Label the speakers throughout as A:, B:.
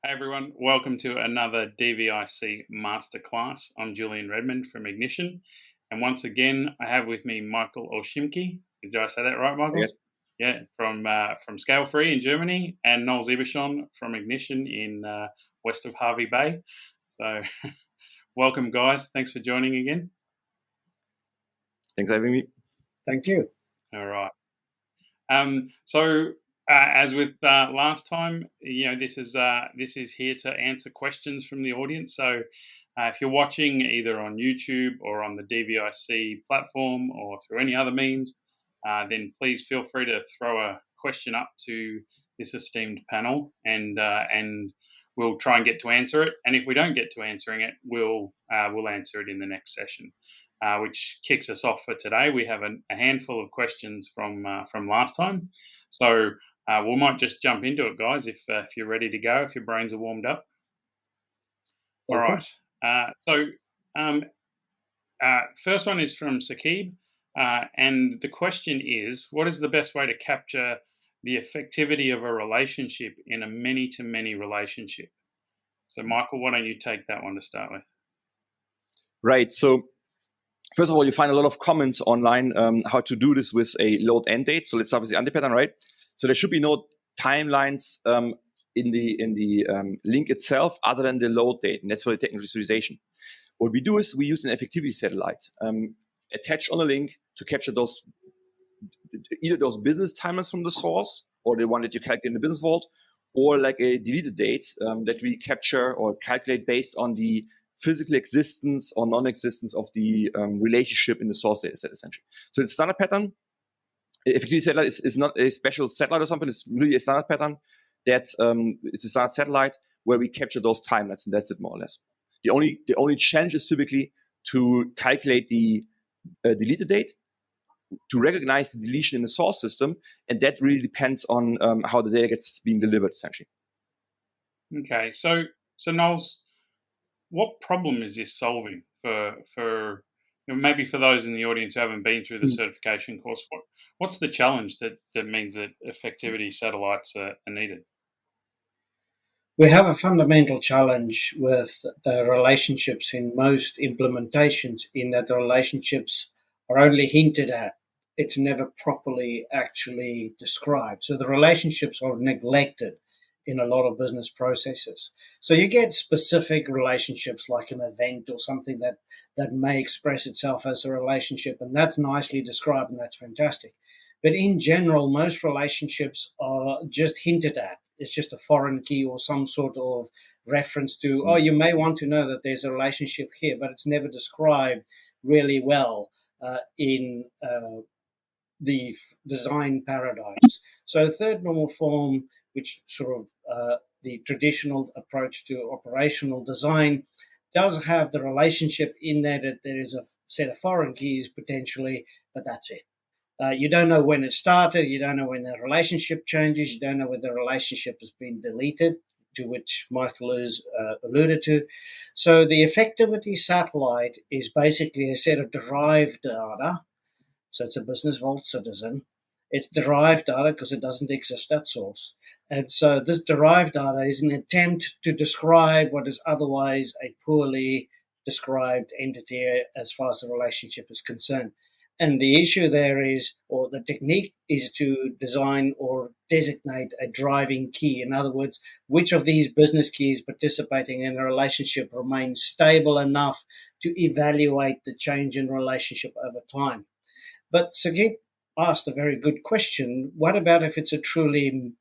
A: Hey everyone, welcome to another DVIC Masterclass. I'm Julien Redmond from Ignition, and once again I have with me Michael Olschimke. Did I say that right, Michael?
B: Yes.
A: Yeah, from Scalefree in Germany, and Nols Ebersohn from Ignition in west of Hervey Bay. So, welcome guys. Thanks for joining again.
B: Thanks for having me.
C: Thank you.
A: All right. As with last time, this is here to answer questions from the audience. So if you're watching either on YouTube or on the DVIC platform or through any other means, then please feel free to throw a question up to this esteemed panel, and we'll try and get to answer it. And if we don't get to answering it, we'll answer it in the next session. Which kicks us off for today. We have a handful of questions from last time, so we might just jump into it, guys. If you're ready to go, if your brains are warmed up. All right. First one is from Sakib, and the question is, what is the best way to capture the effectivity of a relationship in a many-to-many relationship? So, Michael, why don't you take that one to start with?
B: Right. So, first of all, you find a lot of comments online how to do this with a load end date. So let's start with the anti-pattern, right? So there should be no timelines in the link itself other than the load date, and that's for the technical visualization. What we do is we use an effectivity satellite attached on a link to capture either those business timers from the source or the one that you calculate in the business vault, or like a deleted date that we capture or calculate based on the physical existence or non-existence of the relationship in the source data set, essentially. So the standard pattern, effectively satellite is not a special satellite or something. It's really a standard pattern that it's a standard satellite where we capture those timelines, and that's it more or less. The only challenge is typically to calculate the deleted date, to recognize the deletion in the source system, and that really depends on how the data gets being delivered, essentially.
A: Okay, so Nols, what problem is this solving for maybe for those in the audience who haven't been through the certification course? What's the challenge that means that effectivity satellites are needed?
C: We have a fundamental challenge with relationships in most implementations, in that the relationships are only hinted at. It's never properly actually described. So the relationships are neglected in a lot of business processes. So you get specific relationships like an event or something that may express itself as a relationship, and that's nicely described, and that's fantastic. But in general, most relationships are just hinted at. It's just a foreign key or some sort of reference to, oh, you may want to know that there's a relationship here, but it's never described really well in the design paradigms. So third normal form, which sort of the traditional approach to operational design, does have the relationship in there that there is a set of foreign keys potentially, but that's it. You don't know when it started, you don't know when the relationship changes, you don't know whether the relationship has been deleted, to which Michael has alluded to. So the effectivity satellite is basically a set of derived data. So it's a business vault citizen. It's derived data because it doesn't exist at source. And so this derived data is an attempt to describe what is otherwise a poorly described entity as far as the relationship is concerned. And the issue there is, or the technique is to design or designate a driving key. In other words, which of these business keys participating in a relationship remains stable enough to evaluate the change in relationship over time. But Sagib asked a very good question. What about if it's a truly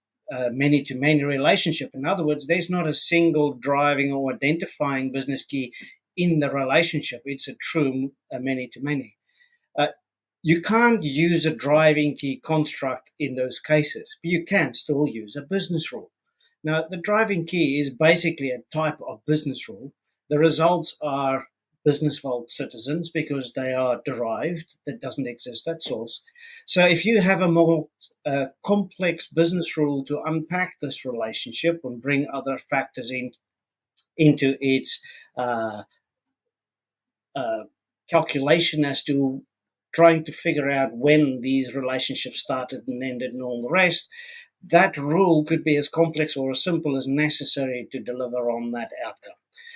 C: many-to-many relationship? In other words, there's not a single driving or identifying business key in the relationship. It's a true many-to-many. You can't use a driving key construct in those cases, but you can still use a business rule. Now, the driving key is basically a type of business rule. The results are business vault citizens because they are derived, that doesn't exist at source. So if you have a more complex business rule to unpack this relationship and bring other factors into its calculation as to trying to figure out when these relationships started and ended and all the rest, that rule could be as complex or as simple as necessary to deliver on that outcome.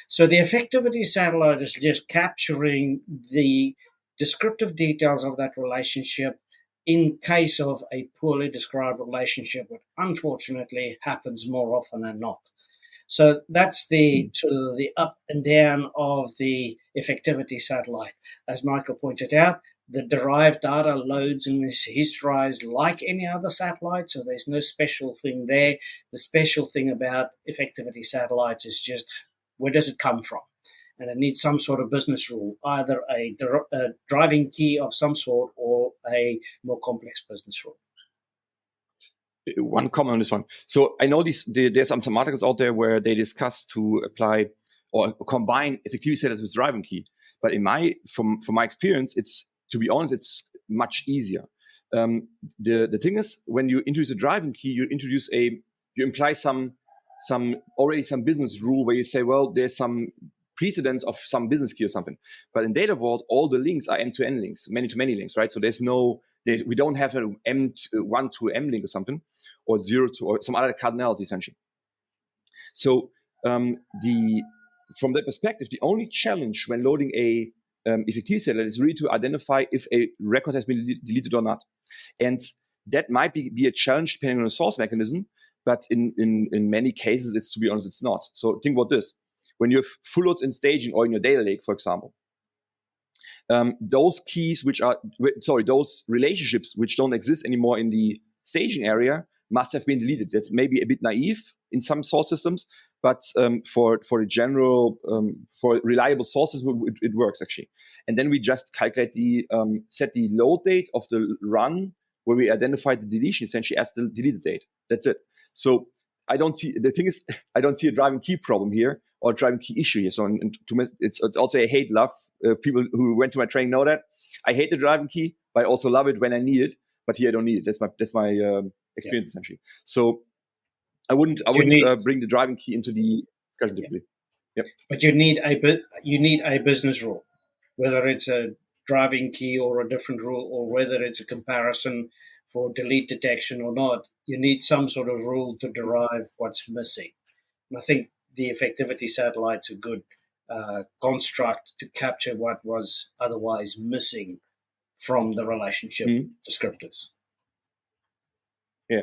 C: So the effectivity satellite is just capturing the descriptive details of that relationship in case of a poorly described relationship, which unfortunately happens more often than not. So that's the sort of the up and down of the effectivity satellite. As Michael pointed out, the derived data loads and is historized like any other satellite, so there's no special thing there. The special thing about effectivity satellites is just where does it come from? And it needs some sort of business rule, either a driving key of some sort or a more complex business rule.
B: One comment on this one. So I know there's some articles out there where they discuss to apply or combine effectivity setters with driving key. But from my experience, to be honest, it's much easier. The thing is, when you introduce a driving key, you imply some business rule where you say, well, there's some precedence of some business key or something. But in Data Vault, all the links are end-to-end links, many-to-many links, right? So we don't have an M1 to M link or something, or 0 to, or some other cardinality essentially. So from that perspective, the only challenge when loading a effectivity settler is really to identify if a record has been deleted or not. And that might be a challenge depending on the source mechanism, but in many cases, to be honest, it's not. So think about this. When you have full loads in staging or in your data lake, for example, those relationships which don't exist anymore in the staging area must have been deleted. That's maybe a bit naive in some source systems, but for the general, for reliable sources, it works actually. And then we just calculate set the load date of the run where we identify the deletion essentially as the deleted date. That's it. So I don't see a driving key problem here or a driving key issue here. So to me, it's also a hate-love. People who went to my training know that. I hate the driving key, but I also love it when I need it. But here I don't need it. That's my experience essentially. So I wouldn't bring the driving key into the discussion typically. Yep.
C: But you need a business rule, whether it's a driving key or a different rule, or whether it's a comparison for delete detection or not. You need some sort of rule to derive what's missing. And I think the effectivity satellite's a good construct to capture what was otherwise missing from the relationship descriptors.
B: Yeah.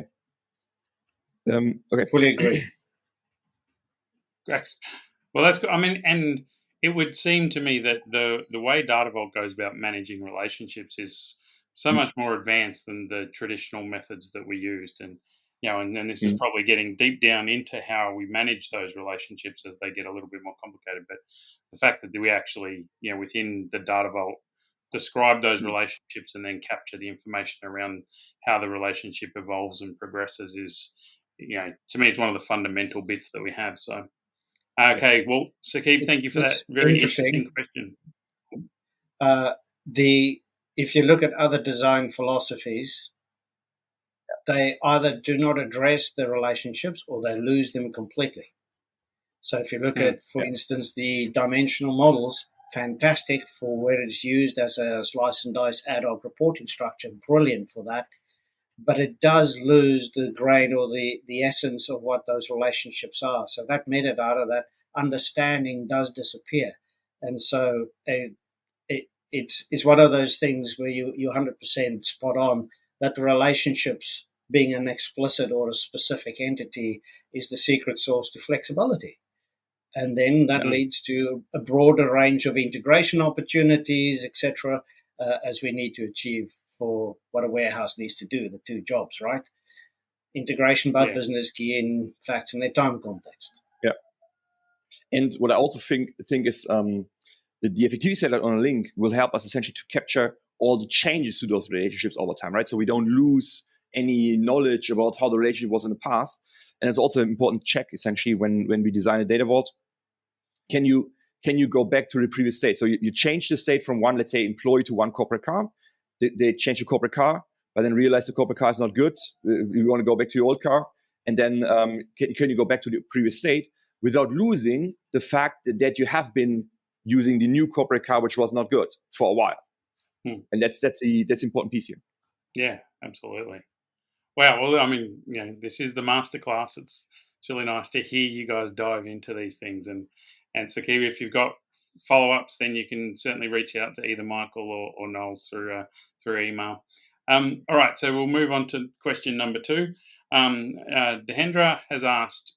B: Okay.
C: Fully agree.
A: Correct. Well, that's good. I mean, and it would seem to me that the way Data Vault goes about managing relationships is so much more advanced than the traditional methods that we used. And and this is probably getting deep down into how we manage those relationships as they get a little bit more complicated. But the fact that we actually, within the Data Vault, describe those relationships and then capture the information around how the relationship evolves and progresses is, to me, it's one of the fundamental bits that we have. So, okay, well, Saqib, thank you for that very interesting question.
C: If you look at other design philosophies, they either do not address the relationships or they lose them completely. So if you look at, for instance, the dimensional models, fantastic for where it's used as a slice and dice ad hoc reporting structure, brilliant for that. But it does lose the grain or the essence of what those relationships are. So that metadata, that understanding does disappear. And so it's one of those things where you're 100% spot on that the relationships being an explicit or a specific entity is the secret sauce to flexibility. And then that leads to a broader range of integration opportunities, etc., as we need to achieve for what a warehouse needs to do, the two jobs, right? Integration by business key in facts and their time context.
B: Yeah. And what I also think is the effectivity settler on a link will help us essentially to capture all the changes to those relationships over time, right? So we don't lose any knowledge about how the relationship was in the past. And it's also an important check essentially when we design a data vault. Can you go back to the previous state? So you change the state from one, let's say, employee to one corporate car. They change the corporate car, but then realize the corporate car is not good. You want to go back to your old car. And then can you go back to the previous state without losing the fact that you have been using the new corporate car, which was not good for a while. And that's the important piece here.
A: Yeah, absolutely. Wow. Well, I mean, this is the masterclass. It's really nice to hear you guys dive into these things. And Sakiva, if you've got follow-ups, then you can certainly reach out to either Michael or Nols through email. All right, so we'll move on to question number 2. Dehendra has asked,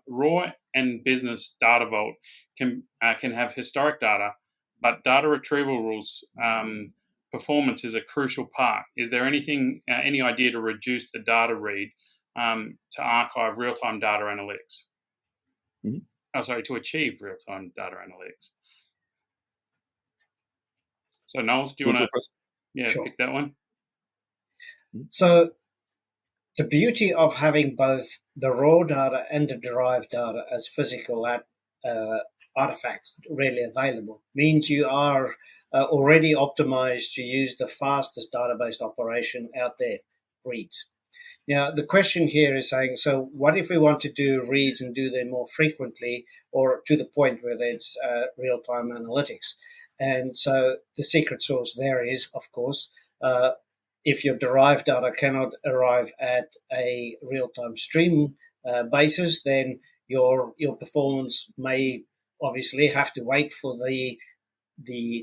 A: raw and business Data Vault can have historic data, but data retrieval rules performance is a crucial part. Is there any idea to reduce the data read to archive real-time data analytics?
B: Mm-hmm.
A: To achieve real-time data analytics. So, Nols, do you want to
C: Sure.
A: pick that one?
C: So, the beauty of having both the raw data and the derived data as physical artifacts really available means you are already optimized to use the fastest database operation out there, reads. Now, the question here is saying, so what if we want to do reads and do them more frequently or to the point where it's real-time analytics? And so the secret sauce there is, of course, if your derived data cannot arrive at a real-time stream basis, then your performance may obviously have to wait for the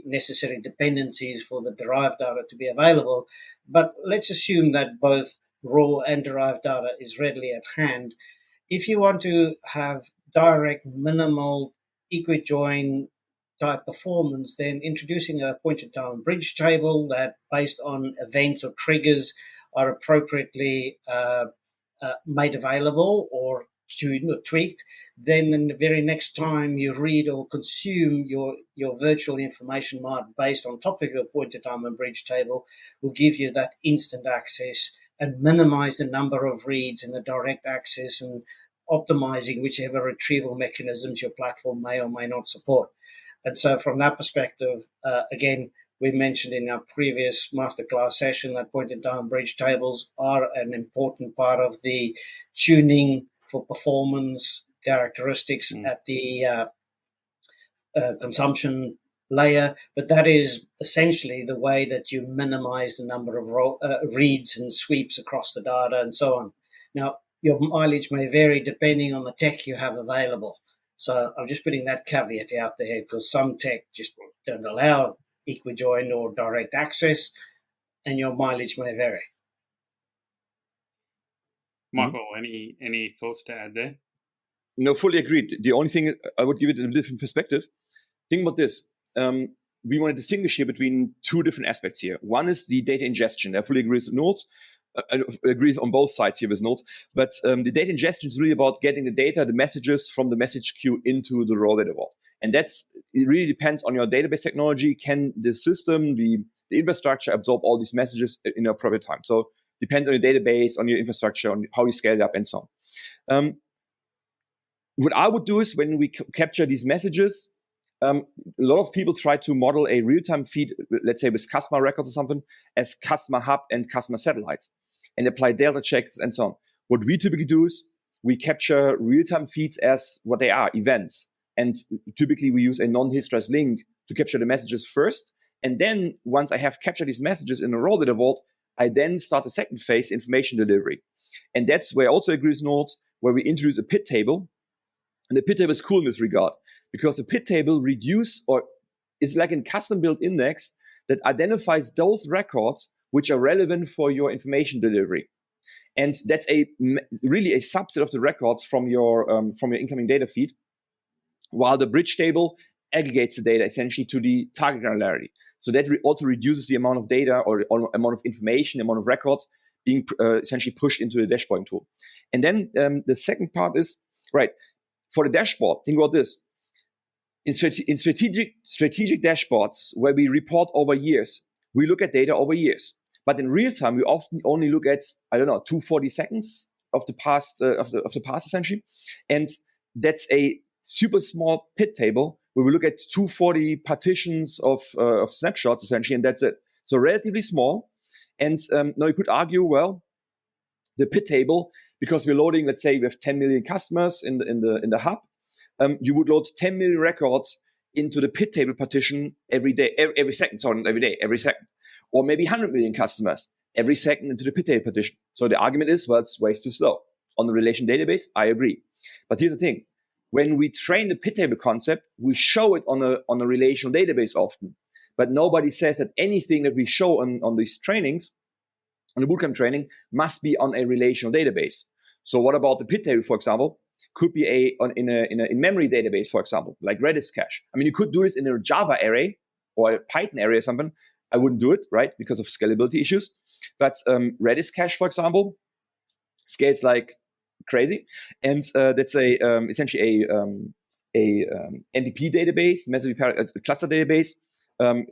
C: necessary dependencies for the derived data to be available. But let's assume that both raw and derived data is readily at hand. If you want to have direct, minimal, equijoin type performance, then introducing a point-in-time bridge table that, based on events or triggers, are appropriately made available or tuned or tweaked, then in the very next time you read or consume your virtual information mart based on top of your point-in-time and bridge table will give you that instant access and minimize the number of reads in the direct access and optimizing whichever retrieval mechanisms your platform may or may not support. And so from that perspective, again, we mentioned in our previous masterclass session that point-in-time bridge tables are an important part of the tuning for performance characteristics at the consumption layer, but that is essentially the way that you minimize the number of reads and sweeps across the data and so on. Now, your mileage may vary depending on the tech you have available. So I'm just putting that caveat out there because some tech just don't allow equijoin or direct access, and your mileage may vary.
A: Michael, any thoughts to add there?
B: No, fully agreed. The only thing I would give it a different perspective. Think about this. We want to distinguish here between two different aspects here. One is the data ingestion. I fully agree with Nols. I agree on both sides here with Nols. But the data ingestion is really about getting the data, the messages from the message queue into the raw data vault. And it really depends on your database technology. Can the system, the infrastructure absorb all these messages in a proper time? So it depends on your database, on your infrastructure, on how you scale it up and so on. What I would do is when we capture these messages, a lot of people try to model a real-time feed, let's say with customer records or something, as customer hub and customer satellites, and apply delta checks and so on. What we typically do is we capture real-time feeds as what they are, events. And typically we use a non-hysterized link to capture the messages first. And then once I have captured these messages in a raw data vault, I then start the second phase, information delivery. And that's where I also agree with Nols, where we introduce a pit table. And the pit table is cool in this regard because the pit table is like a custom built index that identifies those records which are relevant for your information delivery. And that's really a subset of the records from your incoming data feed, while the bridge table aggregates the data essentially to the target granularity. So that also reduces the amount of data or amount of information, amount of records being essentially pushed into the dashboarding tool. And then the second part is, right, for the dashboard, think about this. In strategic dashboards where we report over years, we look at data over years. But in real time, we often only look at, 240 seconds of the past essentially. And that's a super small pit table where we look at 240 partitions of snapshots essentially, and that's it. So relatively small. And now you could argue, well, the pit table, because we're loading, let's say we have 10 million customers in the hub, you would load 10 million records into the pit table partition every day, every second, or maybe 100 million customers. every second into the pit table partition. So the argument is, well, it's way too slow. On the relation database, I agree. But here's the thing. When we train the pit table concept, we show it on a relational database often. But nobody says that anything that we show on these trainings, on the bootcamp training, must be on a relational database. So what about the pit table, for example? Could be in memory database, for example, like Redis cache. I mean, you could do this in a Java array or a Python array or something. I wouldn't do it, right, because of scalability issues. But Redis cache, for example, scales like crazy, and that's essentially a NDP database, massively parallel cluster database.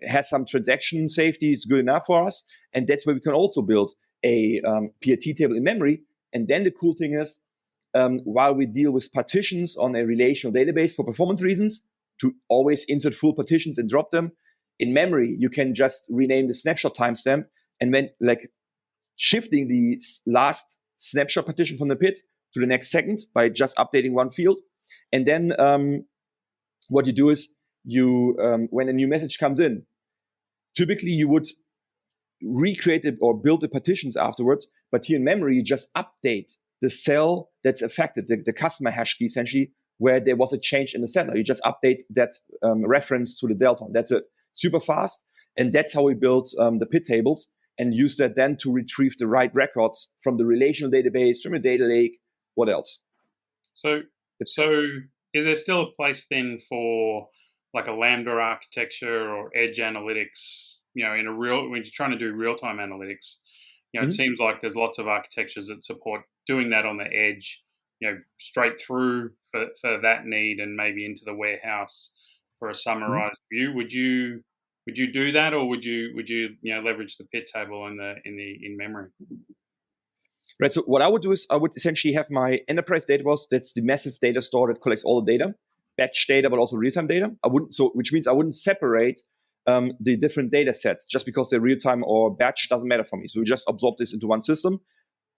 B: Has some transaction safety. It's good enough for us, and that's where we can also build a PRT table in memory. And then the cool thing is, while we deal with partitions on a relational database for performance reasons, to always insert full partitions and drop them, in memory, you can just rename the snapshot timestamp and then like shifting the last snapshot partition from the pit to the next second by just updating one field. And then what you do is when a new message comes in, typically you would recreate it or build the partitions afterwards. But here in memory, you just update the cell that's affected, the customer hash key essentially, where there was a change in the settler. You just update that reference to the delta. That's super fast. And that's how we built the pit tables and use that then to retrieve the right records from the relational database, from a data lake. What else?
A: So is there still a place then for like a Lambda architecture or edge analytics, when you're trying to do real-time analytics, it seems like there's lots of architectures that support doing that on the edge, straight through for that need and maybe into the warehouse for a summarized view. Would you do that, or would you leverage the pit table in memory?
B: Right. So what I would do is I would essentially have my enterprise data bus. That's the massive data store that collects all the data, batch data, but also real-time data. Which means I wouldn't separate the different data sets just because they're real-time or batch doesn't matter for me. So we just absorb this into one system.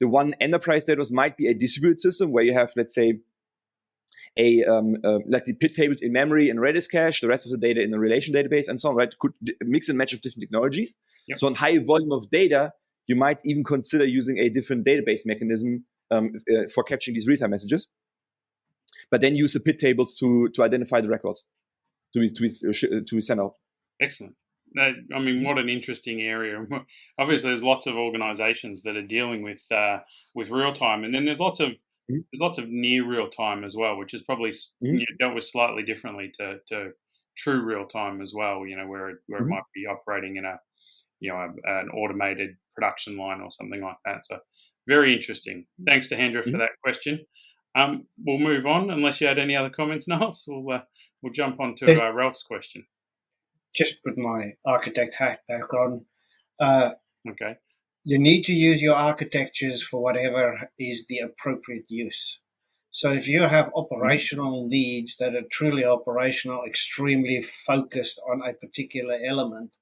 B: The one enterprise data bus might be a distributed system where you have, let's say, like the pit tables in memory and Redis cache, the rest of the data in the relation database, and so on. Right? Could mix and match with different technologies. Yep. So on high volume of data, you might even consider using a different database mechanism for capturing these real-time messages. But then use the pit tables to identify the records to be sent out.
A: Excellent. I mean, what an interesting area. Obviously, there's lots of organizations that are dealing with real time, and then there's lots of near real time as well, which is probably dealt with slightly differently to true real time as well. Where it might be operating in an automated production line or something like that. So very interesting. Thanks to Hendra for that question. We'll move on unless you had any other comments, Nols. We'll jump on to Ralph's question.
C: Just put my architect hat back on.
A: Okay.
C: You need to use your architectures for whatever is the appropriate use. So if you have operational needs that are truly operational, extremely focused on a particular element,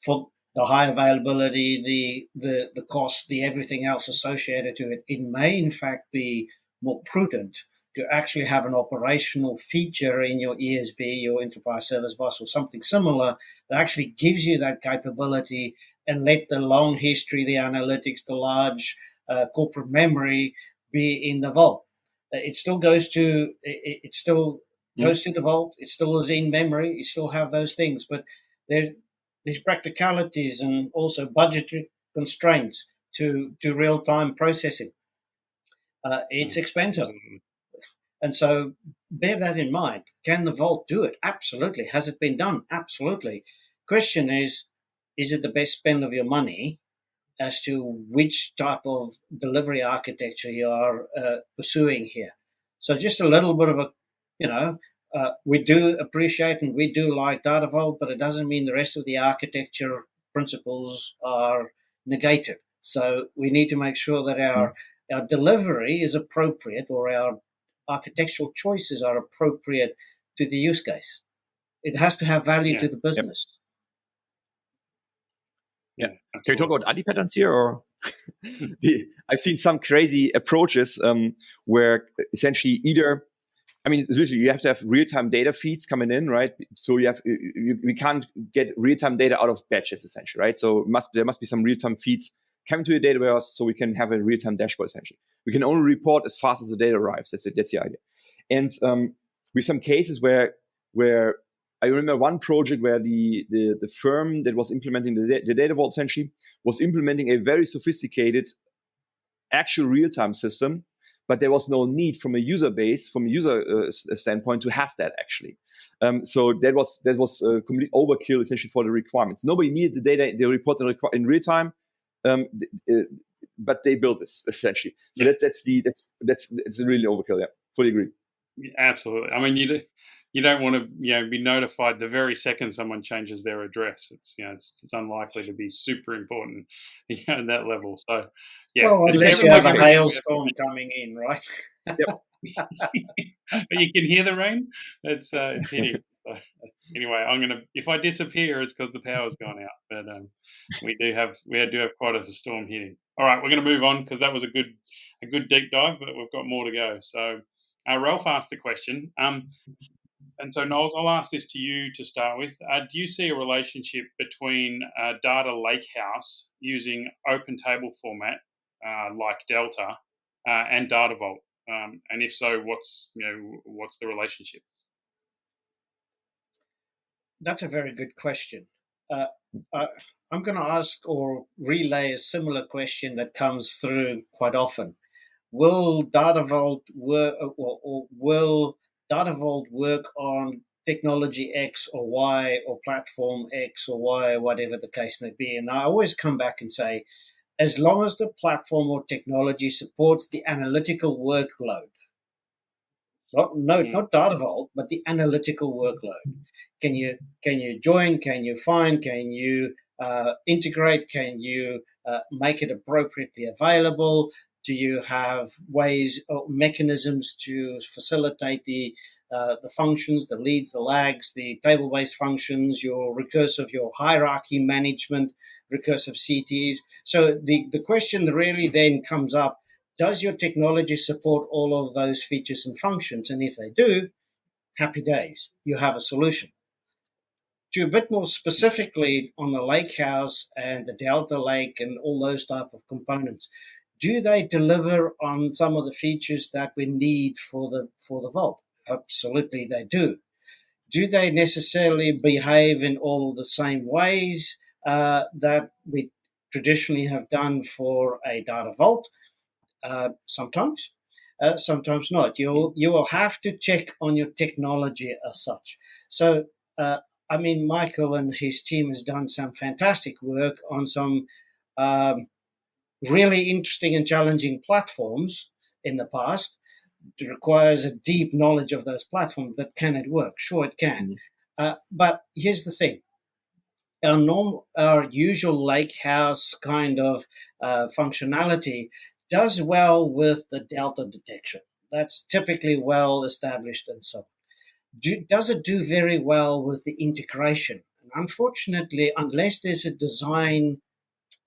C: for the high availability, the cost, the everything else associated to it, it may in fact be more prudent to actually have an operational feature in your ESB, your enterprise service bus, or something similar that actually gives you that capability, and let the long history, the analytics, the large corporate memory be in the vault. It still goes to goes to the vault. It still is in memory. You still have those things, but there's practicalities and also budgetary constraints to real-time processing. It's expensive. And so bear that in mind. Can the vault do it? Absolutely. Has it been done? Absolutely. Question is it the best spend of your money as to which type of delivery architecture you are pursuing here? So just a little bit of we do appreciate and we do like Data Vault, but it doesn't mean the rest of the architecture principles are negated. So we need to make sure that our delivery is appropriate, or our architectural choices are appropriate to the use case. It has to have value to the business.
B: Yeah. Can we talk about ADI patterns here, or I've seen some crazy approaches where essentially either I mean, usually you have to have real-time data feeds coming in, right? So we can't get real-time data out of batches, essentially, right? So there must be some real-time feeds coming to the data warehouse so we can have a real-time dashboard, essentially. We can only report as fast as the data arrives. That's it. That's the idea. And with some cases where I remember one project where the firm that was implementing the Data Vault essentially was implementing a very sophisticated actual real-time system, but there was no need from a user base, from a user standpoint, to have that actually. So that was a complete overkill essentially for the requirements. Nobody needed the data, the reports in real time, but they built this essentially. So yeah. that's really overkill. Yeah, fully agree.
A: Yeah, absolutely. I mean, you don't want to be notified the very second someone changes their address. It's unlikely to be super important at that level. So yeah,
C: well, unless you have a hailstorm coming in, right?
A: Yep. But you can hear the rain. It's hitting. So anyway, if I disappear, it's because the power's gone out. But we do have quite a storm hitting. All right, we're going to move on because that was a good deep dive, but we've got more to go. So Ralph asked a question. And so, Nols, I'll ask this to you to start with. Do you see a relationship between data lakehouse using open table format like Delta and Data Vault? And if so, what's the relationship?
C: That's a very good question. I'm going to ask or relay a similar question that comes through quite often. Will Data Vault work, or will Data Vault work on technology X or Y or platform X or Y, or whatever the case may be? And I always come back and say, as long as the platform or technology supports the analytical workload, not Data Vault, but the analytical workload. Can you join? Can you find? Can you integrate? Can you make it appropriately available? Do you have ways or mechanisms to facilitate the functions, the leads, the lags, the table-based functions, your recursive, your hierarchy management, recursive CTs? So the question really then comes up, does your technology support all of those features and functions? And if they do, happy days, you have a solution. To a bit more specifically on the Lakehouse and the Delta Lake and all those type of components, do they deliver on some of the features that we need for the Vault? Absolutely, they do. Do they necessarily behave in all the same ways that we traditionally have done for a Data Vault? Sometimes, sometimes not. You will have to check on your technology as such. So, Michael and his team has done some fantastic work on some really interesting and challenging platforms in the past. It requires a deep knowledge of those platforms, but can it work? Sure, it can. But here's the thing. Our usual Lakehouse kind of functionality does well with the delta detection. That's typically well established and so on. Does it do very well with the integration? And unfortunately, unless there's a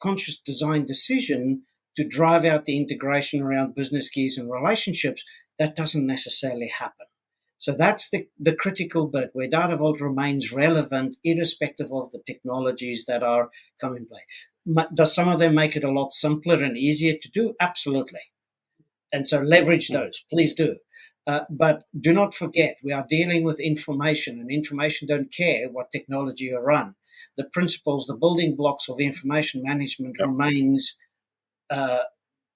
C: conscious design decision to drive out the integration around business keys and relationships, that doesn't necessarily happen. So that's the critical bit where Data Vault remains relevant irrespective of the technologies that are coming in play. Does some of them make it a lot simpler and easier to do? Absolutely. And so leverage those, please do. But do not forget, we are dealing with information, and information don't care what technology you run. The principles, the building blocks of information management remains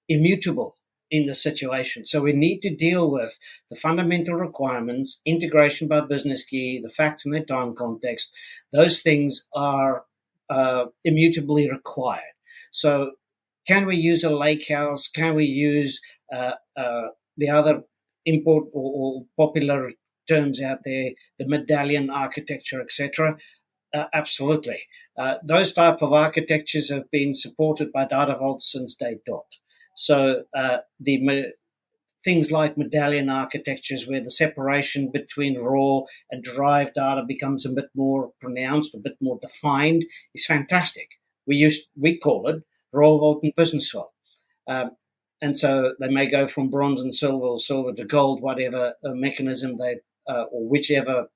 C: immutable in the situation. So we need to deal with the fundamental requirements, integration by business key, the facts and their time context. Those things are immutably required. So can we use a lakehouse? Can we use the other import or popular terms out there, the medallion architecture, etc.? Absolutely. Those type of architectures have been supported by Data Vault since day dot. So things like medallion architectures, where the separation between raw and derived data becomes a bit more pronounced, a bit more defined, is fantastic. We call it Raw Vault and Business Vault. And so they may go from bronze and silver or silver to gold, whatever mechanism they or whichever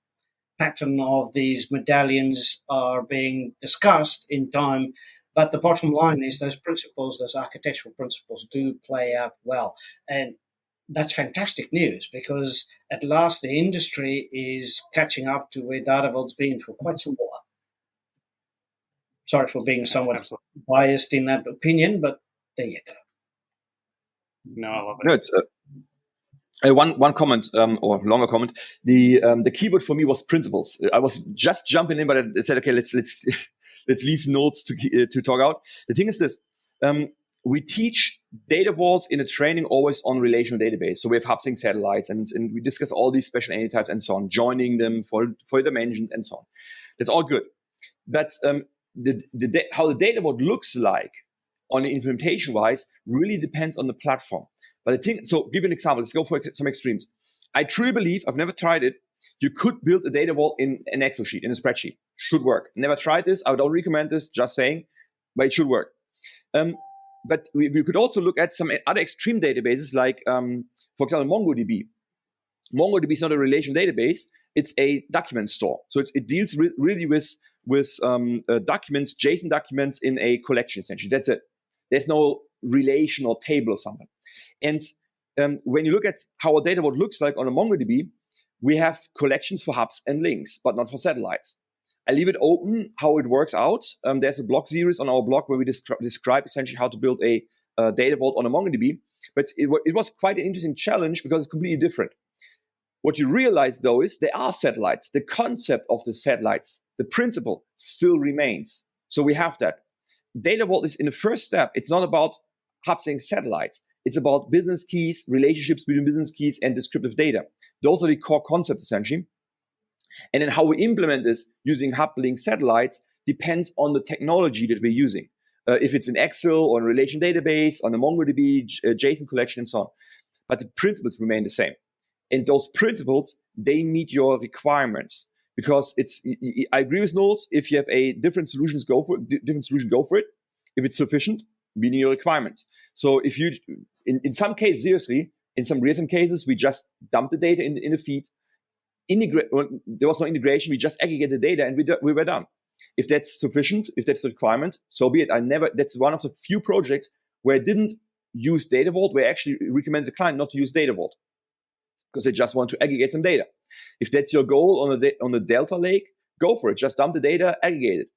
C: pattern of these medallions are being discussed in time. But the bottom line is those principles, those architectural principles, do play out well. And that's fantastic news, because at last the industry is catching up to where Data Vault's been for quite some while. Sorry for being somewhat biased in that opinion, but there you go.
A: No, I love it.
B: No, one comment or longer comment. The keyword for me was principles. I was just jumping in, but I said, okay, let's leave notes to talk out. The thing is this: we teach data vaults in a training always on relational database. So we have hub-sync satellites, and we discuss all these special entity types and so on, joining them for dimensions and so on. That's all good, but how the data vault looks like on the implementation wise really depends on the platform. But the thing, so give you an example. Let's go for some extremes. I truly believe, I've never tried it, you could build a data vault in an Excel sheet, in a spreadsheet. Should work. Never tried this. I don't recommend this, just saying, but it should work. But we could also look at some other extreme databases like, for example, MongoDB. MongoDB is not a relational database. It's a document store. So it deals really with documents, JSON documents in a collection, essentially. That's it. There's no relation or table or something. And when you look at how a data vault looks like on a MongoDB, we have collections for hubs and links, but not for satellites. I leave it open how it works out. There's a blog series on our blog where we describe essentially how to build a data vault on a MongoDB. But it was quite an interesting challenge because it's completely different. What you realize, though, is there are satellites. The concept of the satellites, the principle, still remains. So we have that. Data vault is in the first step. It's not about hub-sync satellites. It's about business keys, relationships between business keys, and descriptive data. Those are the core concepts, essentially. And then how we implement this using hub-link satellites depends on the technology that we're using. If it's an Excel or a relation database, on a MongoDB, JSON collection, and so on. But the principles remain the same. And those principles, they meet your requirements. Because I agree with Nols, if you have a different solution, go for it. If it's sufficient, meeting your requirements. So if you, in some cases, seriously, in some real-time cases, we just dump the data in the feed. There was no integration. We just aggregate the data and we were done. If that's sufficient, if that's the requirement, so be it. That's one of the few projects where I didn't use Data Vault, where I actually recommended the client not to use Data Vault because they just want to aggregate some data. If that's your goal on the Delta Lake, go for it. Just dump the data, aggregate it.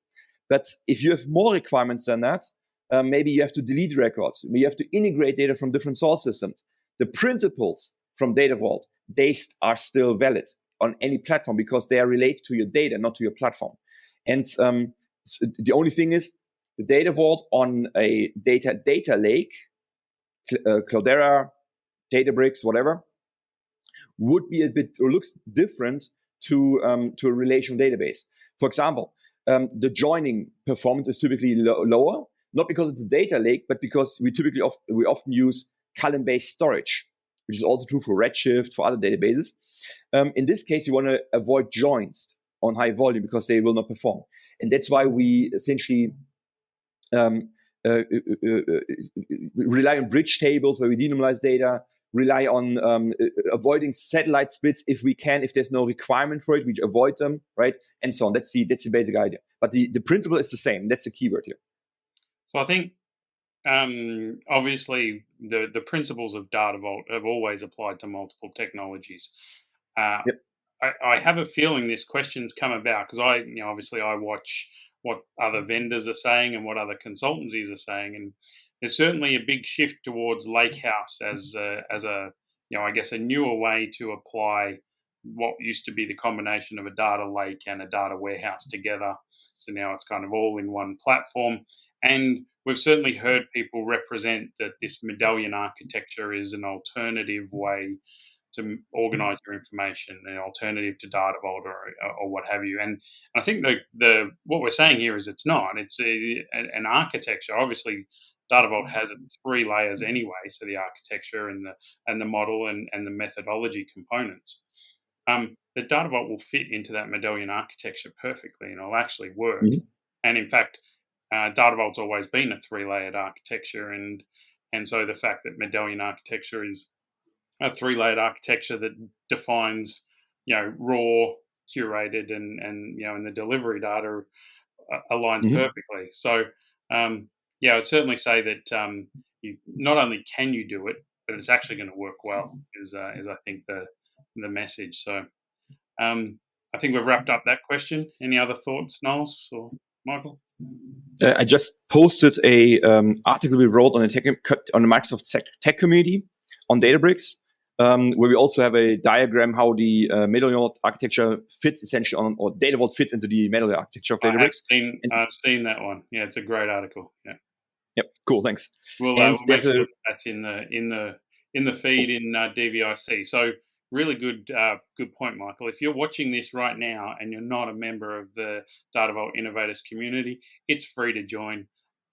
B: But if you have more requirements than that, maybe you have to delete records. You have to integrate data from different source systems. The principles from Data Vault, they are still valid on any platform because they are related to your data, not to your platform. And so the only thing is the Data Vault on a data lake, Cloudera, Databricks, whatever, would be a bit or looks different to a relational database. For example, the joining performance is typically lower, not because it's a data lake, but because we often use column-based storage, which is also true for Redshift, for other databases. In this case, you want to avoid joins on high volume because they will not perform. And that's why we essentially rely on bridge tables where we denormalize data, rely on avoiding satellite splits if we can. If there's no requirement for it, we avoid them, right? And so on. That's the basic idea. But the principle is the same. That's the keyword here.
A: So I think obviously the principles of Data Vault have always applied to multiple technologies.
B: Yep.
A: I have a feeling this question's come about because obviously I watch what other vendors are saying and what other consultancies are saying, and there's certainly a big shift towards Lakehouse as a I guess a newer way to apply what used to be the combination of a data lake and a data warehouse together. So now it's kind of all in one platform. And we've certainly heard people represent that this medallion architecture is an alternative way to organize your information, an alternative to Data Vault or what have you. And I think what we're saying here is it's not. It's an architecture. Obviously, Data Vault has 3 layers anyway, so the architecture and the model and the methodology components. The Data Vault will fit into that medallion architecture perfectly, and it'll actually work. Mm-hmm. And in fact, Data Vault's always been a 3-layered architecture, and And so the fact that medallion architecture is a 3-layered architecture that defines, raw, curated, and the delivery data aligns perfectly. So, I'd certainly say that you not only can you do it, but it's actually going to work well. Is I think the message. So, I think we've wrapped up that question. Any other thoughts, Nols or Michael?
B: I just posted a article we wrote on the Microsoft Tech community on Databricks, where we also have a diagram how the medallion architecture fits essentially on, or Data Vault fits into the medallion architecture of Databricks.
A: I've seen that one. Yeah, it's a great article. Yeah.
B: Yep. Cool. Thanks.
A: We'll make sure that's in the feed in DVIC. So really good point, Michael. If you're watching this right now and you're not a member of the Data Vault Innovators community, it's free to join.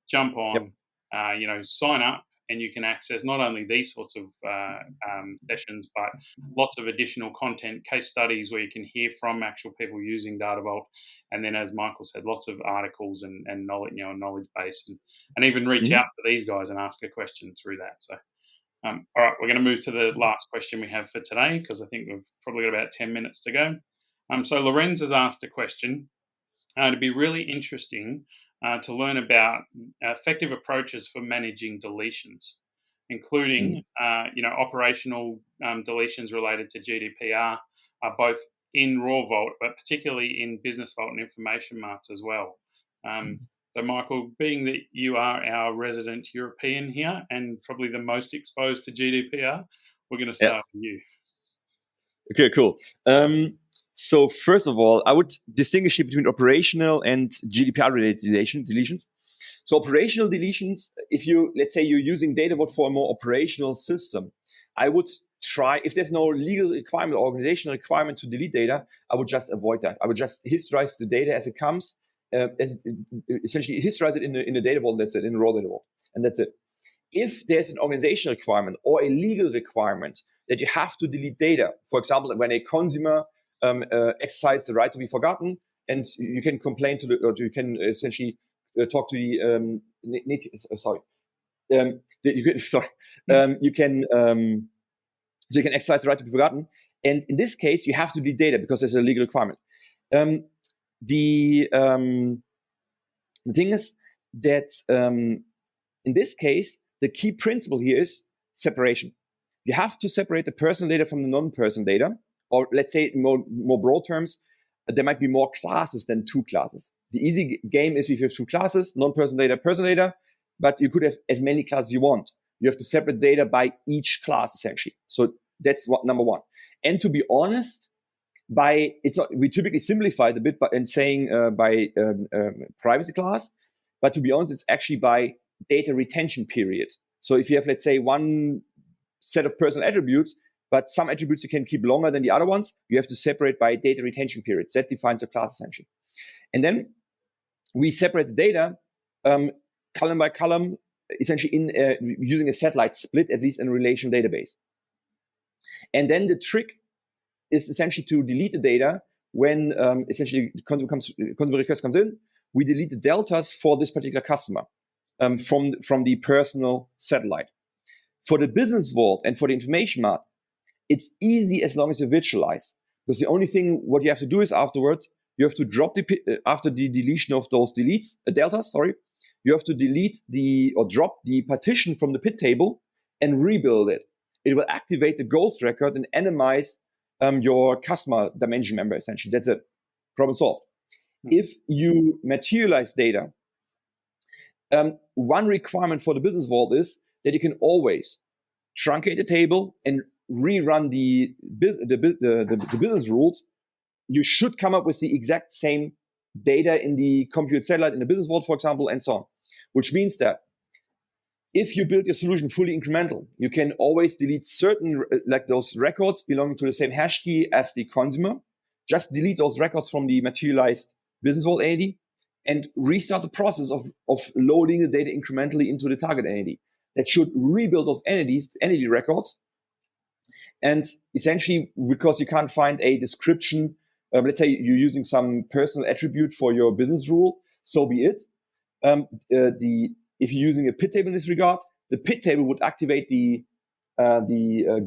A: Jump on, sign up, and you can access not only these sorts of sessions, but lots of additional content, case studies where you can hear from actual people using Data Vault, and then, as Michael said, lots of articles and knowledge, knowledge base, and even reach out to these guys and ask a question through that. So, all right, we're going to move to the last question we have for today, because I think we've probably got about 10 minutes to go. So Lorenz has asked a question. It'd be really interesting to learn about effective approaches for managing deletions, including operational deletions related to GDPR, both in Raw Vault, but particularly in Business Vault and Information Marts as well. So, Michael, being that you are our resident European here and probably the most exposed to GDPR, we're going to start with you.
B: Okay, cool. So first of all, I would distinguish between operational and GDPR-related deletions. So operational deletions, let's say you're using Data Vault for a more operational system, I would try, if there's no legal requirement or organizational requirement to delete data, I would just avoid that. I would just historize the data as it comes, essentially historize it in the Data Vault, that's it, in the raw Data Vault, and that's it. If there's an organizational requirement or a legal requirement that you have to delete data, for example, when a consumer exercise the right to be forgotten, and you can complain to or you can essentially talk to the you can exercise the right to be forgotten, and in this case you have to delete data because there's a legal requirement. The thing is that in this case the key principle here is separation. You have to separate the personal data from the non-personal data. Or let's say in more broad terms, there might be more classes than 2 classes. The easy game is if you have 2 classes, non-personal data, personal data, but you could have as many classes you want. You have to separate data by each class essentially. So that's number one. And to be honest, we typically simplify it a bit in saying by privacy class, but to be honest, it's actually by data retention period. So if you have, let's say, one set of personal attributes, but some attributes you can keep longer than the other ones, you have to separate by data retention periods. That defines your class essentially. And then we separate the data column by column, essentially using a satellite split, at least in a relational database. And then the trick is essentially to delete the data when essentially consumer request comes in. We delete the deltas for this particular customer from the personal satellite. For the Business Vault and for the Information Mart, it's easy as long as you virtualize. Because the only thing what you have to do is afterwards, you have to drop after the deletion of those deltas, you have to delete drop the partition from the PID table and rebuild it. It will activate the ghost record and anonymize your customer dimension member, essentially. That's it. Problem solved. If you materialize data, one requirement for the Business Vault is that you can always truncate the table and rerun the business rules. You should come up with the exact same data in the compute satellite, in the Business Vault, for example, and so on. Which means that if you build your solution fully incremental, you can always delete certain, like those records belonging to the same hash key as the consumer. Just delete those records from the materialized Business Vault entity and restart the process of loading the data incrementally into the target entity. That should rebuild those entity records. And essentially, because you can't find a description, let's say you're using some personal attribute for your business rule, so be it. If you're using a PID table in this regard, the PID table would activate the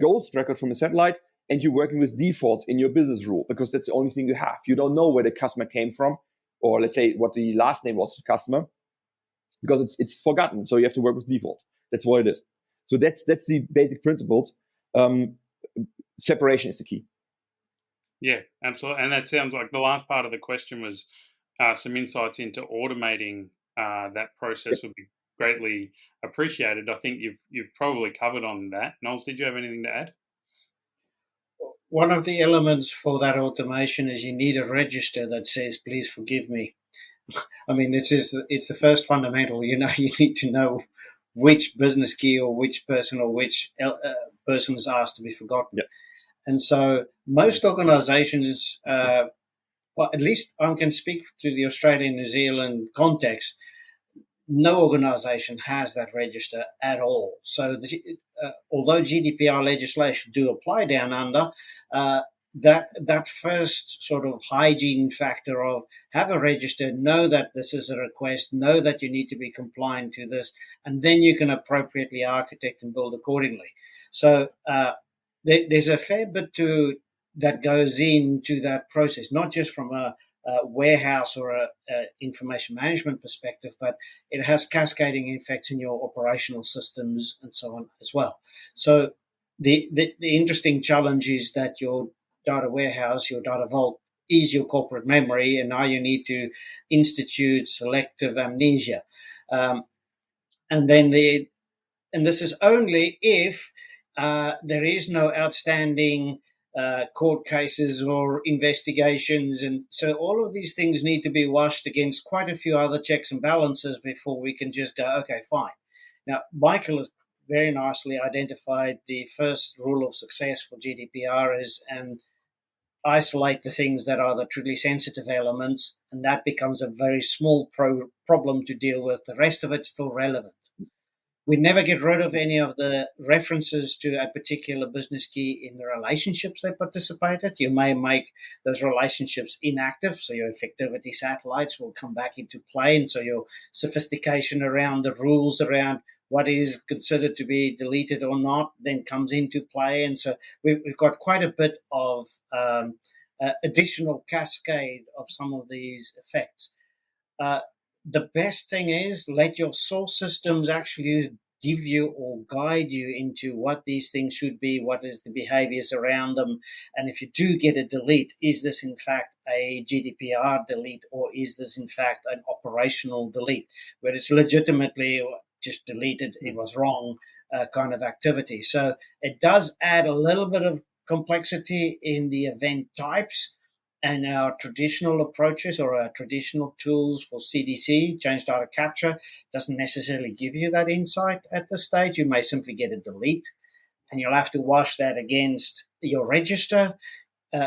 B: ghost record from a satellite, and you're working with defaults in your business rule because that's the only thing you have. You don't know where the customer came from, or let's say what the last name was of the customer, because it's forgotten. So you have to work with defaults. That's what it is. So that's the basic principles. Separation is the key.
A: Yeah, absolutely. And that sounds like the last part of the question was some insights into automating that process would be greatly appreciated. I think you've probably covered on that. Nols, did you have anything to add?
C: One of the elements for that automation is you need a register that says, please forgive me. I mean, it's the first fundamental. You need to know which business key or which person or which person is asked to be forgotten.
B: Yep.
C: And so most organizations, well, at least I can speak to the Australian New Zealand context, no organization has that register at all. So although GDPR legislation do apply down under, that first sort of hygiene factor of have a register, know that this is a request, know that you need to be compliant to this, and then you can appropriately architect and build accordingly. So there's a fair bit that goes into that process, not just from a warehouse or a information management perspective, but it has cascading effects in your operational systems and so on as well. So the interesting challenge is that your data warehouse, your data vault, is your corporate memory, and now you need to institute selective amnesia, and this is only if there is no outstanding court cases or investigations, and so all of these things need to be washed against quite a few other checks and balances before we can just go, okay, fine. Now, Michael has very nicely identified the first rule of success for GDPR is and isolate the things that are the truly sensitive elements, and that becomes a very small problem to deal with. The rest of it's still relevant. We never get rid of any of the references to a particular business key in the relationships they participated. You may make those relationships inactive, so your effectivity satellites will come back into play, and so your sophistication around the rules around what is considered to be deleted or not then comes into play. And so we've got quite a bit of additional cascade of some of these effects. The best thing is let your source systems actually give you or guide you into what these things should be, what is the behaviors around them. And if you do get a delete, is this in fact a GDPR delete, or is this in fact an operational delete, where it's legitimately just deleted, it was wrong kind of activity. So it does add a little bit of complexity in the event types, and our traditional approaches or our traditional tools for CDC, change data capture, doesn't necessarily give you that insight at this stage. You may simply get a delete, and you'll have to wash that against your register.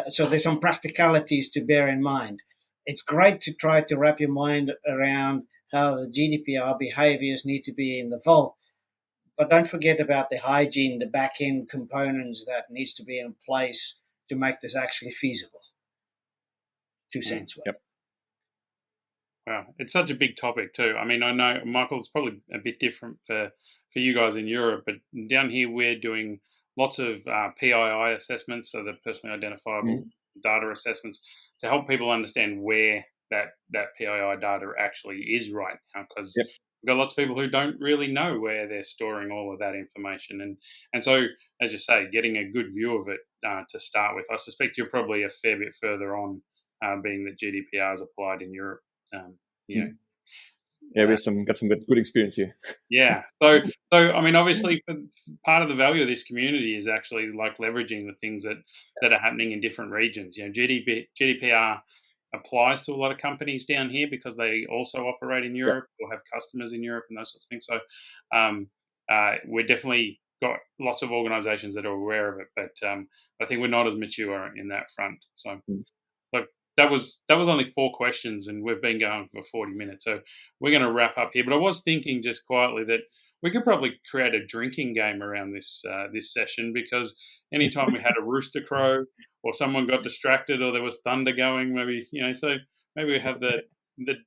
C: So there's some practicalities to bear in mind. It's great to try to wrap your mind around how the GDPR behaviors need to be in the vault, but don't forget about the hygiene, the back-end components that needs to be in place to make this actually feasible. 2 cents worth.
B: Yep.
A: Wow, it's such a big topic too. I mean, I know, Michael, it's probably a bit different for you guys in Europe, but down here we're doing lots of PII assessments, so the personally identifiable data assessments, to help people understand where that PII data actually is right now, because we've got lots of people who don't really know where they're storing all of that information. And so, as you say, getting a good view of it to start with. I suspect you're probably a fair bit further on, being that GDPR is applied in Europe.
B: Yeah, we've got some good experience here.
A: Yeah. So I mean, obviously, part of the value of this community is actually like leveraging the things that are happening in different regions. You know, GDPR applies to a lot of companies down here because they also operate in Europe or have customers in Europe and those sorts of things. So we're definitely got lots of organizations that are aware of it, but I think we're not as mature in that front. So look, that was only 4 questions, and we've been going for 40 minutes. So we're going to wrap up here. But I was thinking just quietly that we could probably create a drinking game around this session, because anytime we had a rooster crow or someone got distracted or there was thunder going, maybe, so maybe we have the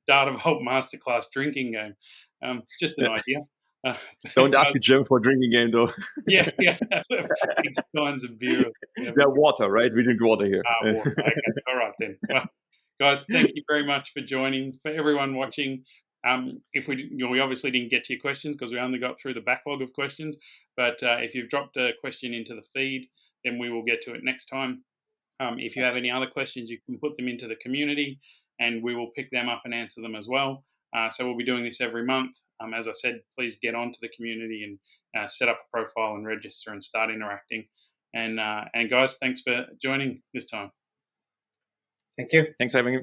A: Data Vault Masterclass drinking game. Just an idea.
B: Don't ask a German for a drinking game, though.
A: Yeah. Big kinds of beer.
B: Yeah, water, right? We drink water here.
A: Water. Okay, all right then. Well, guys, thank you very much for joining. For everyone watching, if we obviously didn't get to your questions because we only got through the backlog of questions, but if you've dropped a question into the feed, then we will get to it next time. If you have any other questions, you can put them into the community, and we will pick them up and answer them as well. So we'll be doing this every month. As I said, please get onto the community and set up a profile and register and start interacting. And guys, thanks for joining this time.
C: Thank you.
B: Thanks for having me.